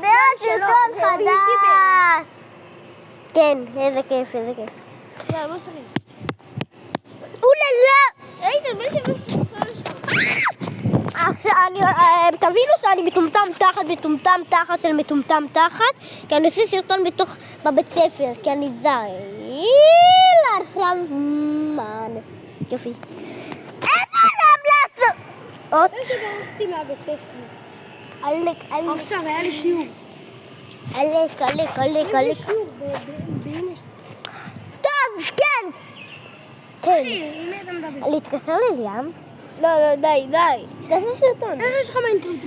בעד סרטון חדש. כן, איזה כיף, איזה כיף. לא, לא שרים. אוללה! ראיתם, בלי שבסרטון תבינו שאני מטומטם תחת של מטומטם תחת, כי אני עושה סרטון בבית ספר, כי אני לרחמן. יופי. איזה לעשות? זה שברחתי מהבית ספר. עכשיו היה לי שיעור. עלק. יש לי שיעור באמא. טוב, כן. אחי, עם מי אתה מדבר? להתקשר לליאם? לא, די. תעשה סרטון. איך יש לך מיינקראפט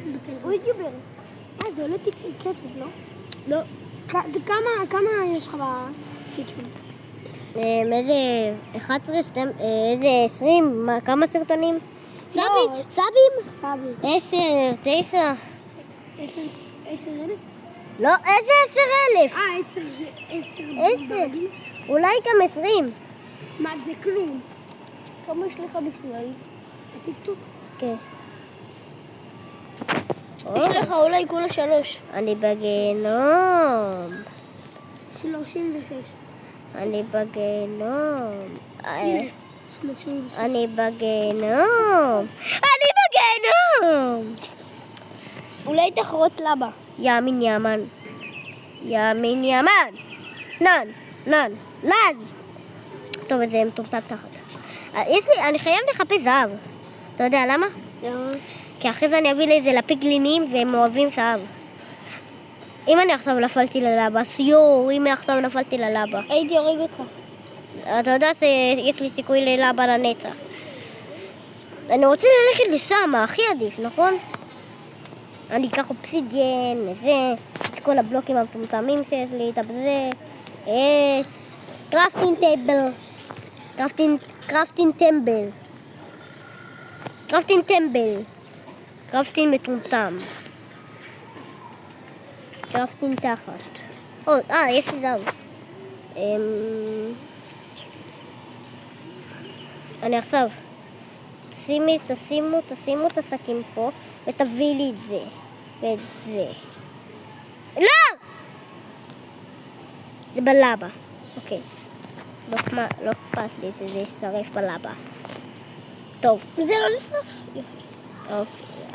בטלפון? הוא יוטיובר. זה עולה כסף, לא? לא. כמה יש לך בטיטון? איזה 11, איזה 20, כמה סרטונים? לא. סאבים? סבי. 10, 9. 10,000? לא, איזה 10,000? 10. ברגיל? אולי גם 20. מה, זה כלום. כמה יש לך בכלל? הטיקטוק? כן. יש לך אולי כולה 3. אני בגיהנום. 36. אני בגיהנום. 36. אני בגיהנום. אולי תחרות לבה. ימין ימן. נן. טוב, זה מטומטם תחת. אני חייב לחפש זהב. אתה יודע למה? כי אחרי זה אני אביא לאיזה לפיגלינים והם אוהבים זהב. אם אני עכשיו נפלתי ללבה, הייתי הורג אותך. אתה יודע שיש לי סיכוי ללבה לנצח. אני רוצה ללכת לסמה, הכי עדיף, נכון? אני אקח אובסידיאן, את כל הבלוקים המטומטמים שיש לי, את זה, קרפטינג טמבל, קרפטינג מטומטם, קרפטינג תחת. יש לי זהב. אני עכשיו, תשימו את השקים פה ותביא לי את זה ואת זה. לא! זה בלבה. אוקיי. לא אכפת לי שזה ישרף בלבה. טוב. זה לא נשרף? טוב.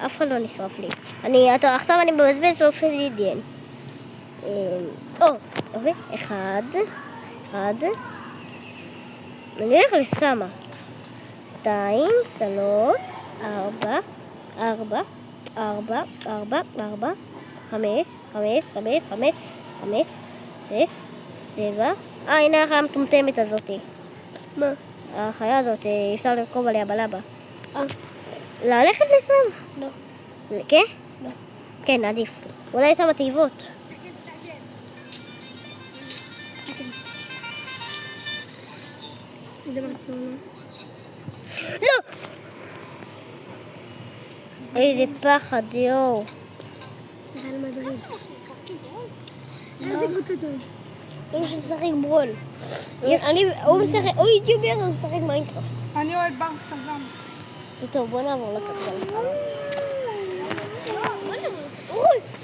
אף אחד לא נשרף לי. עכשיו אני מבזבז אובסידיאן. אוקיי. אחד. אני הולך לסמה. 2, 3, 4, 5, 6, 7. הנה החיה המטומטמת הזאת. מה? החיה הזאת, אפשר לרכוב עליה בלבה. ללכת לסם? לא. כן? לא. כן, עדיף. אולי שם תיבות. לא! איזה פחד, יואו. הוא משחק ברול. הוא יוטיובר, הוא משחק מיינקראפט. אני אוהד בר חזם. טוב, בוא נעבור לכדורסל. רוץ!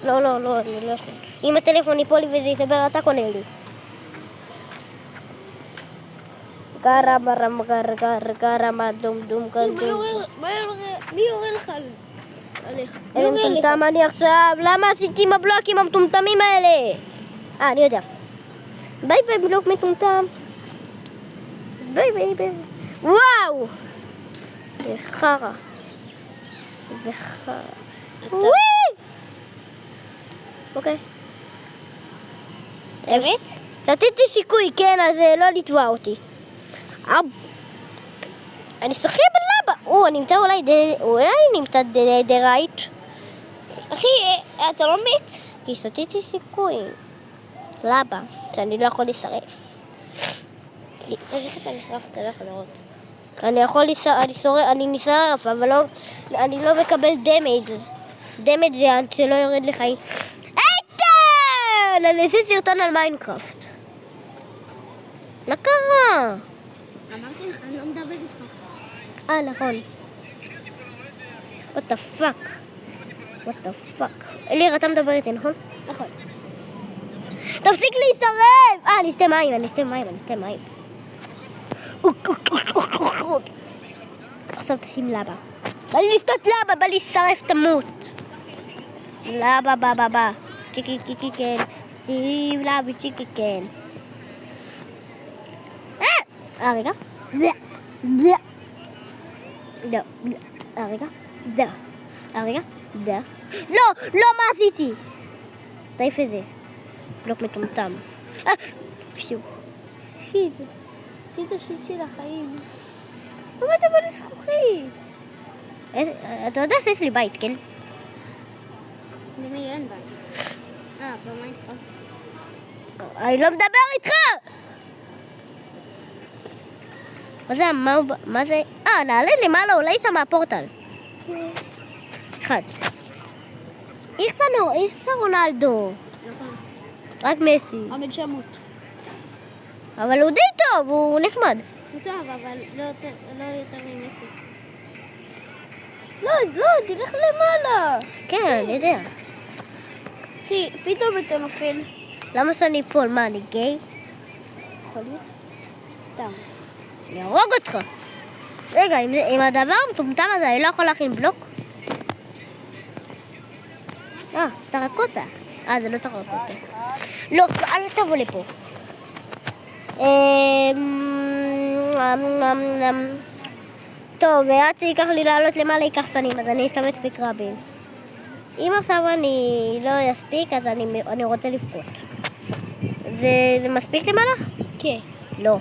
לא, אני לא יכול. אם הטלפון ייפול לי וזה יסבר, אתה קונה לי. גרם, דום, מי יורה לך עליך? איזה מטומטם אני עכשיו? למה עשיתי עם הבלוקים המטומטמים האלה? אני יודע. ביי בלוק מטומטם. ביי. וואו! זה חרא. וואי! אוקיי. אמת? נתתי סיכוי, כן, אז לא לתבוע אותי. אני שחי בלבה. אני נמצא אולי נמצא דרייט. אחי, אתה לא מת? כי שתיתי סיכוי. לבה, שאני לא יכול לשרף. איך אתה נשרף? אתה לא יכול לראות. אני נשרף, אבל אני לא מקבל דמייד. דמייד זה שלא יורד לחיים. איתן! אני אעשה סרטון על מיינקראפט. מה קרה? אמרתי לך, אני לא מדבר איתך. נכון. What the fuck? what the fuck. אליר, אתה מדבר איתי, נכון? נכון. תפסיק להסתובב! אני אשתה מים. עכשיו תשים לבה. בא לי לשתות לבה, בא לי לשרף תמות. לבה, בא. צ'יקיקיקיקן. סטיב לבי צ'יקיקן. רגע. רגע. לא, מה עשיתי? תעיף את זה. בלוק מטומטם. שיט. עשית שיט של החיים. למה אתה בא לזכוכית? אתה יודע שיש לי בית, כן? למי אין בית? במה איתך? אני לא מדבר איתך! מה זה? נעלה למעלה, אולי שמה הפורטל. כן. אחד. איך רונלדו? נכון. רק מסי. עמד שמות. אבל הוא די טוב, הוא נחמד. הוא טוב, אבל לא יותר ממסי. לא, תלך למעלה. כן, אני יודע. אחי, פתאום אתה נופל. למה שאני אפול? מה, אני גיי? יכול להיות? סתם. אני ארוג אותך. רגע, עם הדבר המטומטם הזה, אני לא יכול להכין בלוק? טרקוטה. זה לא טרקוטה. לא, אל תבוא לפה. טוב, עד שייקח לי לעלות למעלה ייקח שנים, אז אני אשתמש בקרבים. אם עכשיו אני לא אספיק, אז אני רוצה לבכות. זה מספיק למעלה? כן. לא.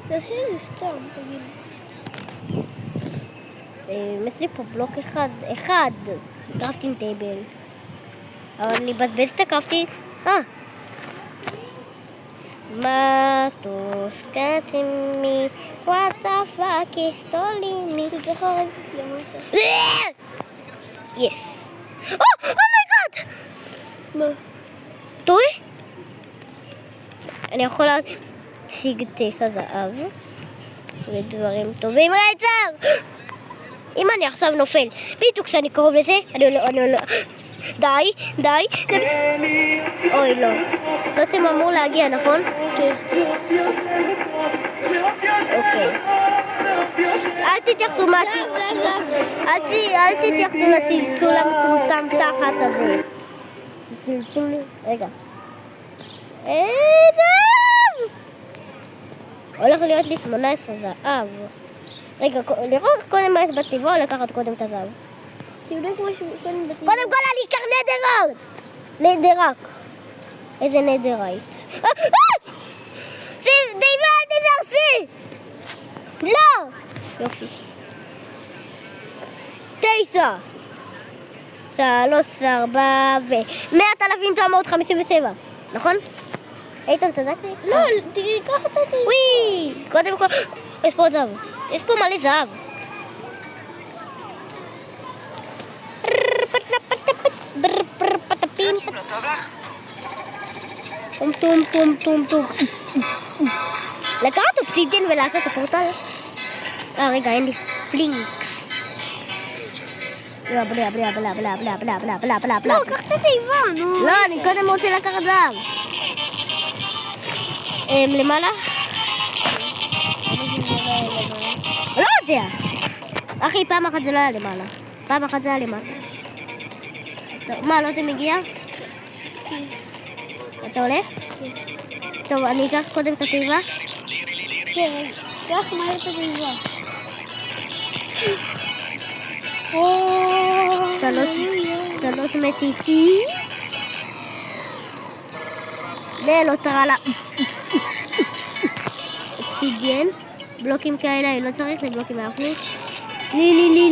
תעשי לי סתם, תגיד. יש לי פה בלוק אחד. קרפטינג טייבל. אבל אני מבזבז את הקרפטינג. Mastos cutting me. What the fuck is stalling me? תצטרך לרדת למטה. Yes. Oh my god! מה? אתה רואה? אני יכול להשיג 9 זהב ודברים טובים. רייצר! אם אני עכשיו נופל, בדיוק כשאני קרוב לזה, אני לא... די. אוי, לא. זאת אמור להגיע, נכון? כן. אוקיי. אל תתייחסו אל תתייחסו לצלצול המטומטם תחת הזה. צלצול... רגע. זהב! הולך להיות לי 18 זהב. רגע, לראות קודם מה יש בטבע, או לקחת קודם את הזהב? תבדוק משהו קודם בטבע. קודם כל אני אקח נדרק. איזה נדרייט? זה דיבל נזרפי! לא! יופי. 9 3 4 ו-100,957, נכון? איתן צדק לי? לא, תיקח את הטבע. וואי! קודם כל, יש פה זהב. יש פה מלא זהב. טום. לקחת אובסידיאן ולעשות את הפורטל? רגע, אין לי פלינק. בלה. לא, קח את התיבה, נו. לא, אני קודם רוצה לקחת זהב. למעלה? לא יודע. אחי, פעם אחת זה לא היה למעלה. פעם אחת זה היה למטה. מה, לא אתה מגיע? כן. אתה הולך? כן. טוב, אני אקח קודם את התיבה. כן, קח מהר את התיבה. שלוש מציתי. זה לא תראה לה. אובסידיאן. בלוקים כאלה, אני לא צריך לבלוקים מאפנים.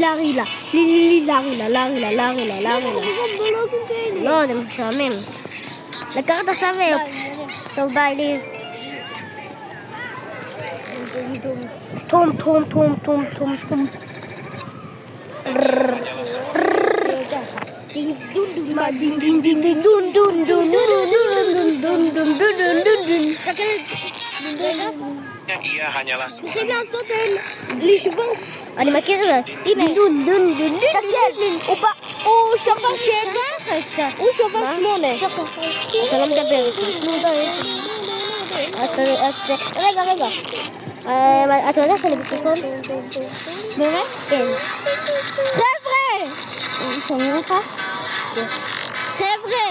לארילה. לא, זה משעמם. לקחת עכשיו טוב, ביי לי. טום. Dia hanyalah צריכים seorang לעשות לשבור. אני מכיר את זה. הנה. דון, דון, דון, תסתכל, הוא שבר 7, הוא שבר 8. אתה לא מדבר איתי. רגע. אתה יודע שאני בסיכון? באמת? כן. חבר'ה! שומעים אותך? חבר'ה!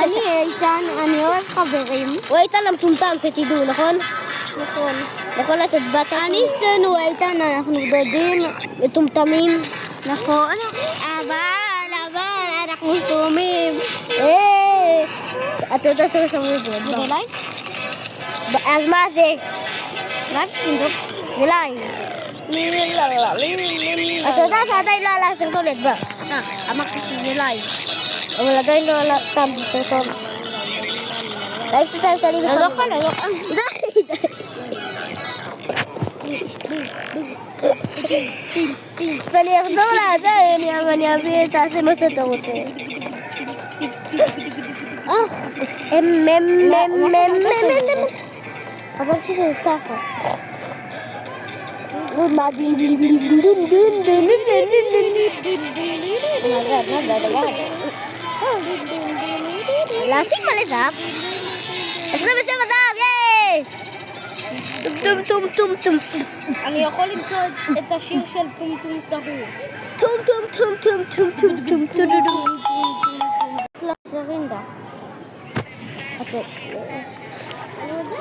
אני איתן, אני אוהב חברים. הוא איתן המטומטם, שתדעו, נכון? נכון. נכון, את באת... אני שתינו איתן, אנחנו דודים. מטומטמים. נכון. אבל, אנחנו סתומים. אתה יודע שלא שמעו את זה. זה בלייב? אז מה זה? לייב? תנדוק. זה לייב. אתה יודע שעדיין לא עלה הסרטון אצבע. אמרתי שזה לייב. אבל עדיין לא עלה סתם סרטון. לייב תתאר שאני אני לא יכולה, לא. די. ואני אחזור לעדיין, ואני אביא את תעשה מה שאתה רוצה. חשבתי שזה תחת. מה דין דין דין דין דין דין דין להשיג מלא זהב. 27 זהב, יש! טום טום טום טום. אני יכול למצוא את השיר של טום טום סטרור. טום טום טום טום טום טום טום טום טום. שרינדה.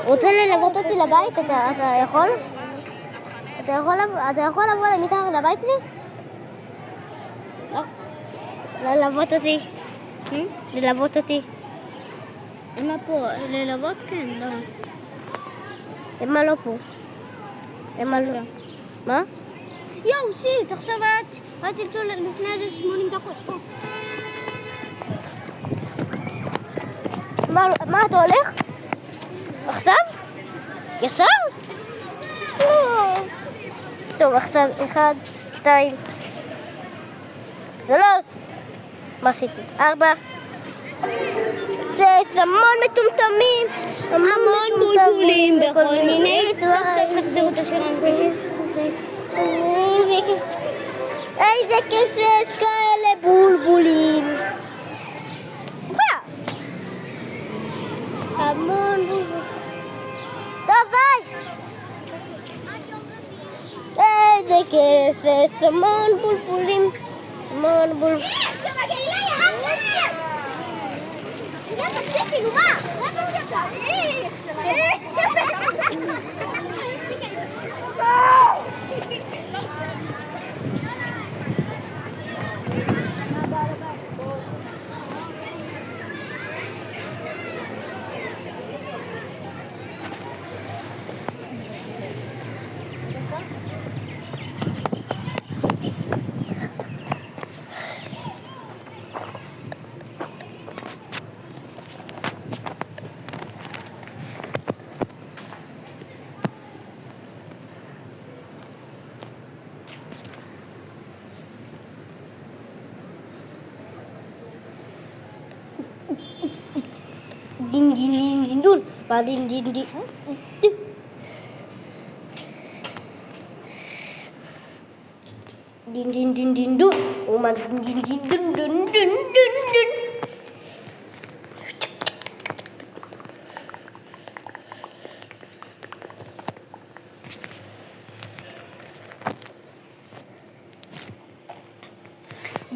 רוצה ללוות אותי לבית? אתה יכול? אתה יכול לבוא מתחת לבית שלי? לא. ללוות אותי. ללוות אותי. אמא פה, ללוות כן, לא. אמא לא פה. אמא לא. מה? יואו, שיט, עכשיו את תלצו לפני איזה 80 דקות. מה אתה הולך? עכשיו? ישר? טוב, עכשיו 1, 2, 3. מה עשיתי? 4. זה המון מטומטמים. המון בולבולים בכל מיני. סוף טוב תחזירו את השיר המקורי. איזה כיף שיש כאלה בולבולים. המון בולבולים. טוב, ביי. איזה כיף יש המון בולבולים. המון בולבולים. תפסיקי, נו מה? Ding ding ding ding dun, ba ding ding ding. Ding ding ding ding dun, uma ding ding ding dun dun dun dun dun.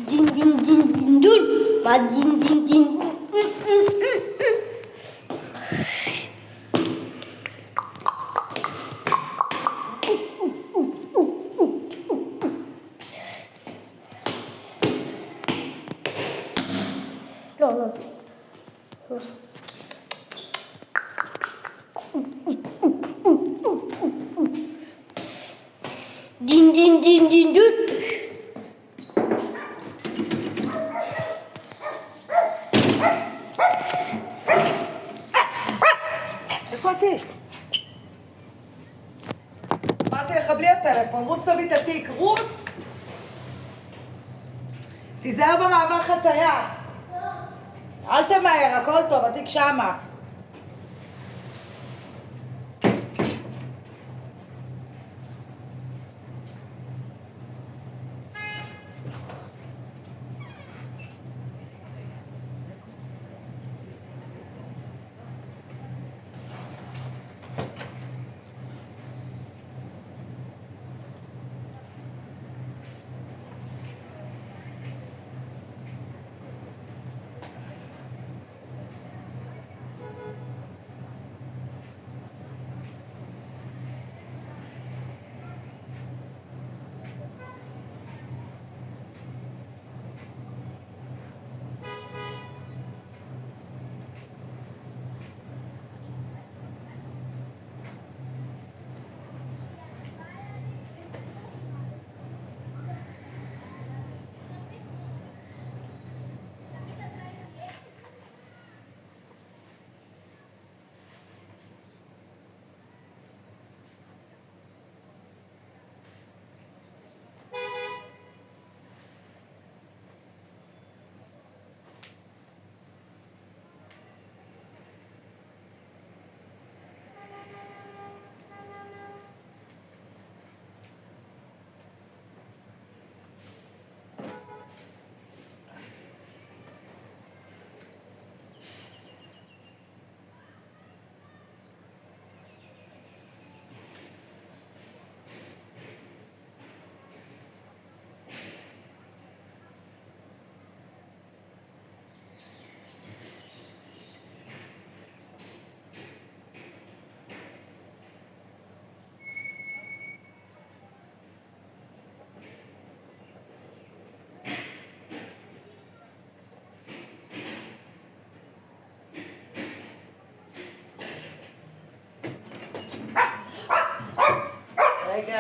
Ding ding ding ding dun, ba ding ding ding. No. Ding ding ding ding dun. איפה התיק? אמרתי לך בלי הטלפון, רוץ תביא את התיק, רוץ! תיזהר במעבר חצייה. אל תמהר, הכל טוב, התיק שמה.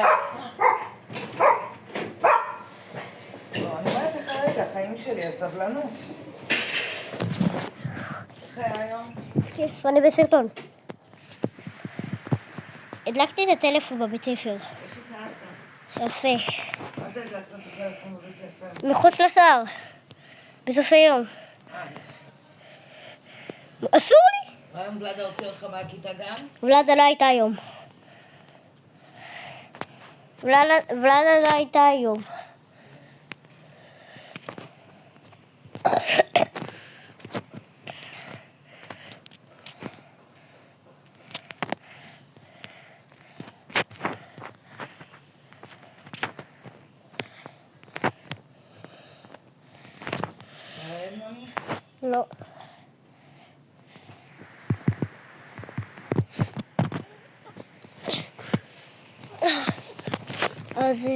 רגע. לא, אני אומרת לך רגע, החיים שלי, הסבלנות. איך היה היום? כיף, אני בסרטון. הדלקתי את הטלפון בבית ספר. איך התנהגת? יפה. מה זה הדלקת את הטלפון בבית ספר? מחוץ לשער. בסוף היום. אסור לי! והיום ולדה הוציא אותך מהכיתה גם? ולדה לא הייתה היום. ולדה לא הייתה היום. לא. אז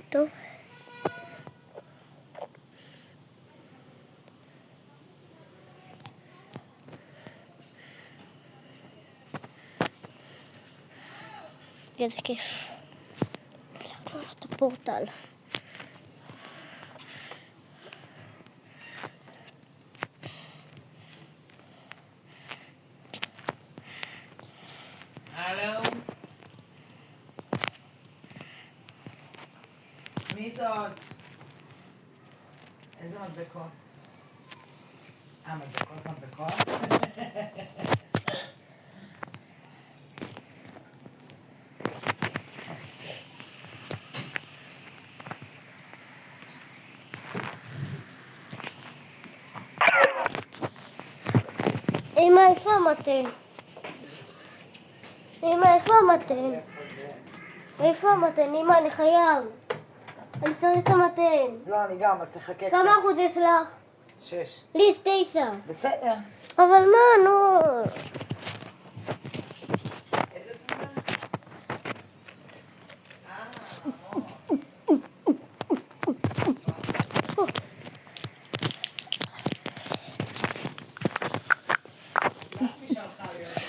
טוב. איזה כיף. לקחנו את הפורטל. הלו? מי זאת? איזה מדבקות? מדבקות? אמא, איפה המתן? אמא, איפה המתן? איפה המתן? אמא, אני חייב. אני צריך את המתן. לא, אני גם, אז תחכה קצת. כמה אחוז יש לך? 6. לי יש 9. בסדר. אבל מה, נו. איזה תמונה? מי שלחה לי אותו?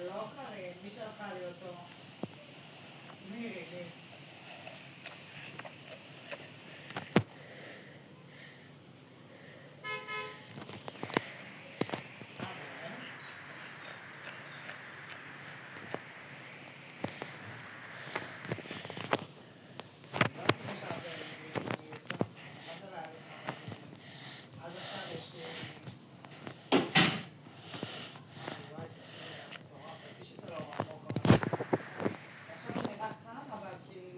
לא קרין, מי שלחה לי אותו? מירי. עד עכשיו יש לי... וואי, תקשיבי, זה מטורף, כפי שזה לא רחוק, אבל... עכשיו זה נראה חם, אבל כאילו...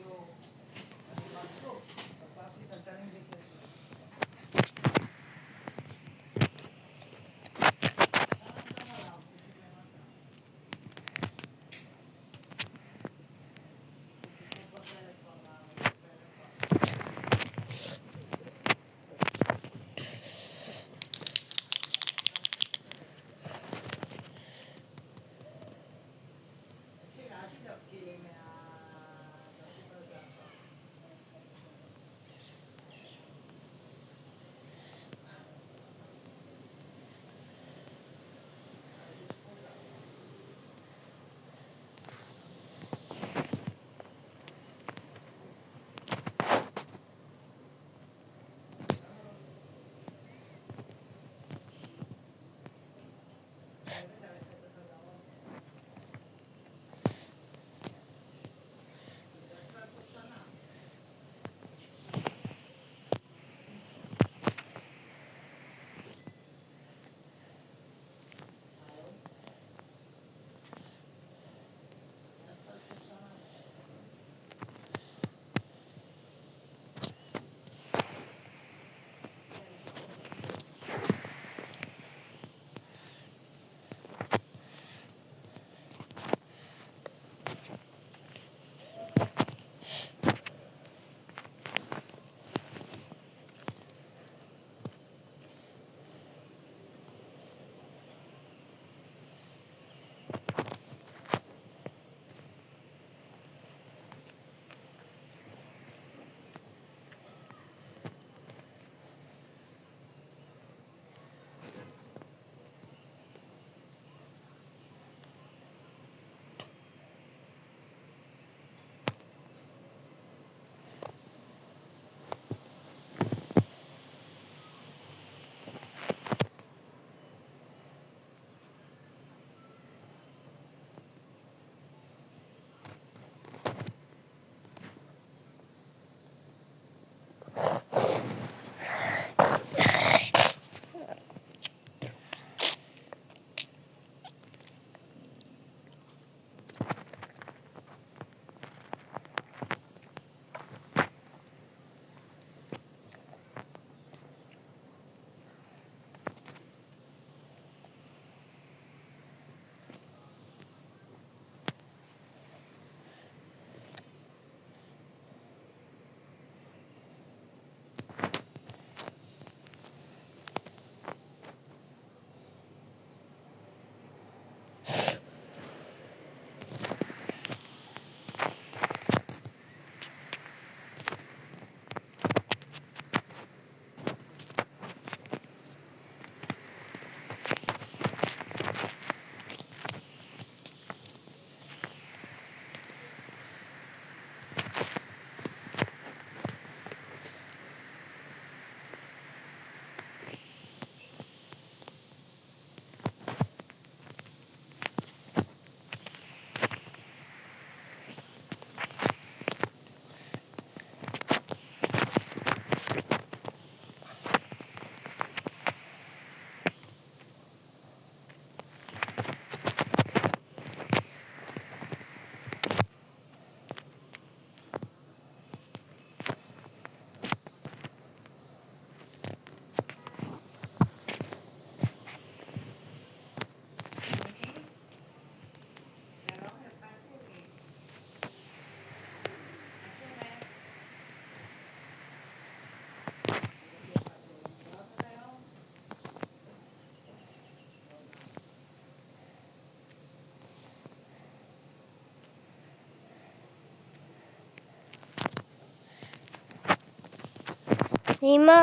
אמא,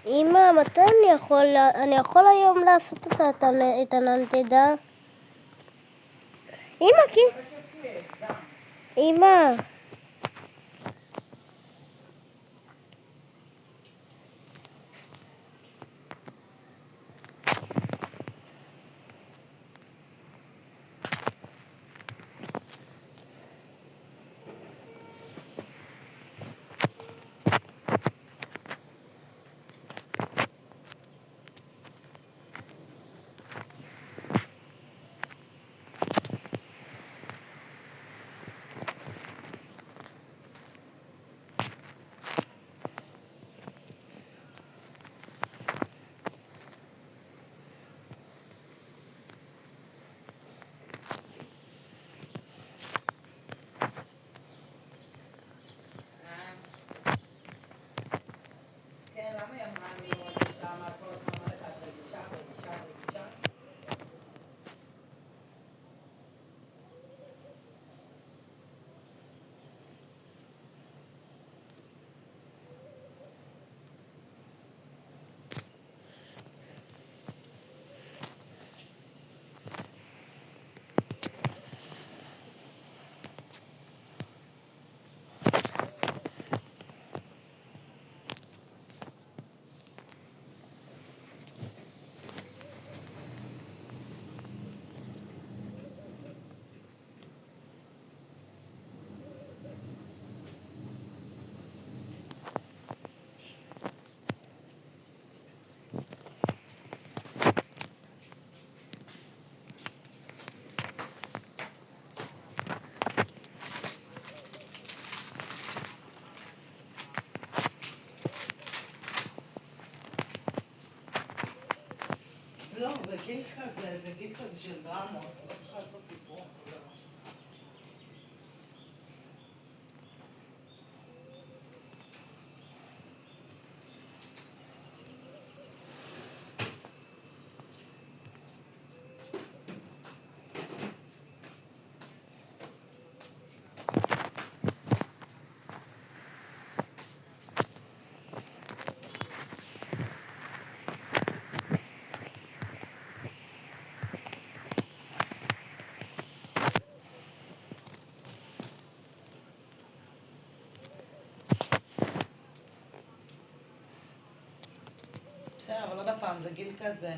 אמא, מתי אני יכול היום לעשות את הננתדה? אמא, אמא. כן, למה היא אמרה לי מאוד רגישה? מה את כל הזמן אומרת לך, את רגישה, רגישה, רגישה? לא, זה גיל כזה של דרמות, לא צריך לעשות סיפור. בסדר, אבל עוד הפעם, זה גיל כזה.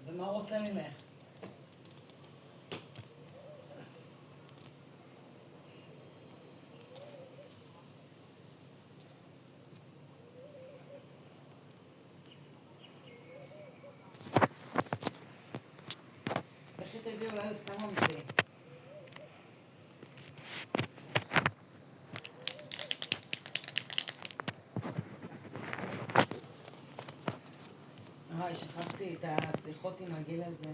ומה הוא רוצה ממך? איך תדעי, אולי הוא סתם ממציא. שכחתי את השיחות עם הגיל הזה.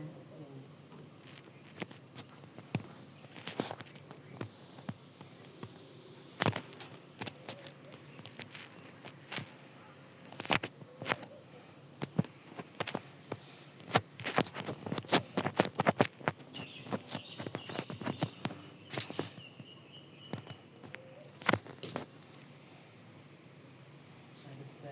בסדר.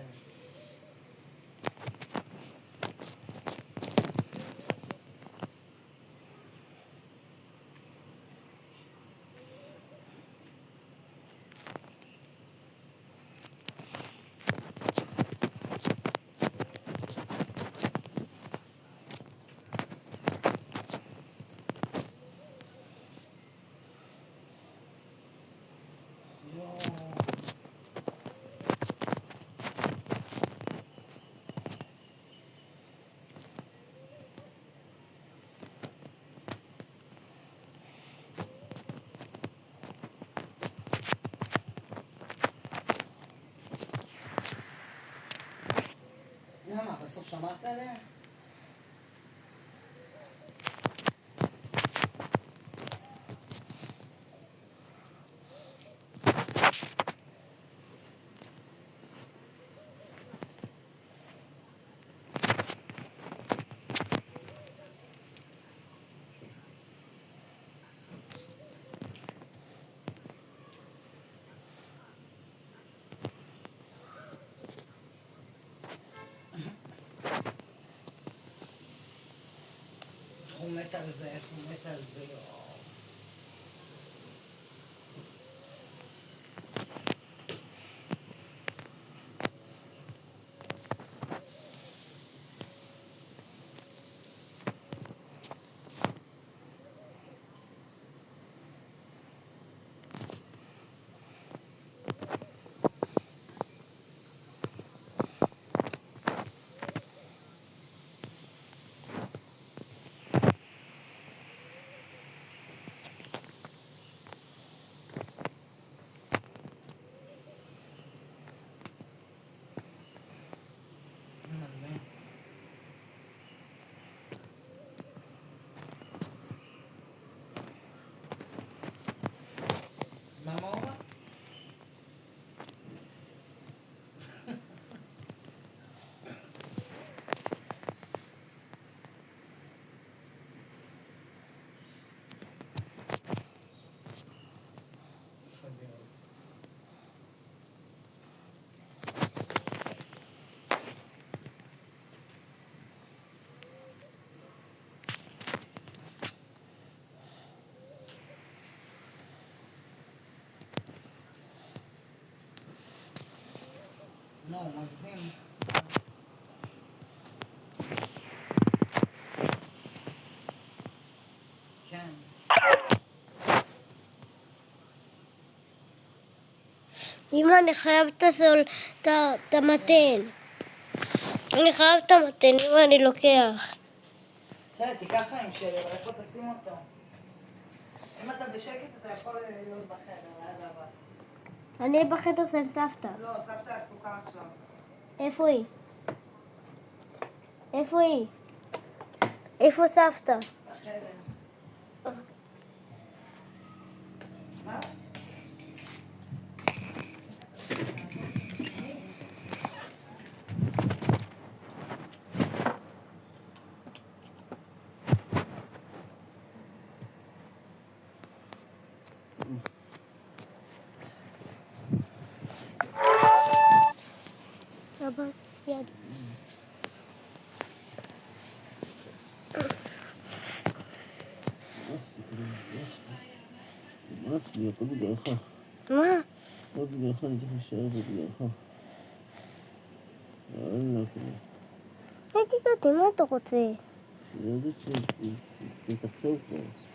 שמעת עליה? איך הוא מת על זה, איך הוא מת על זה, יואו. מה הוא אמר? לא, הוא מגזים. כן. אמא, אני חייב את המתן. אני חייב את המתן, אמא, אני לוקח. בסדר, תיקח להם שלי, אבל איפה תשים אותו? אם אתה בשקט, אתה יכול להיות בחדר, ליד הבא. אני בחדר של סבתא. לא, סבתא עסוקה עכשיו. איפה היא? איפה היא? איפה סבתא? בחדר. מה? אבא, יד. נמאס לי, הכל בגללך. מה? הכל בגללך, אני צריך להישאר בגללך. יאללה, תגיד אותי, מה אתה רוצה? אני יודעת שתחשוב כבר.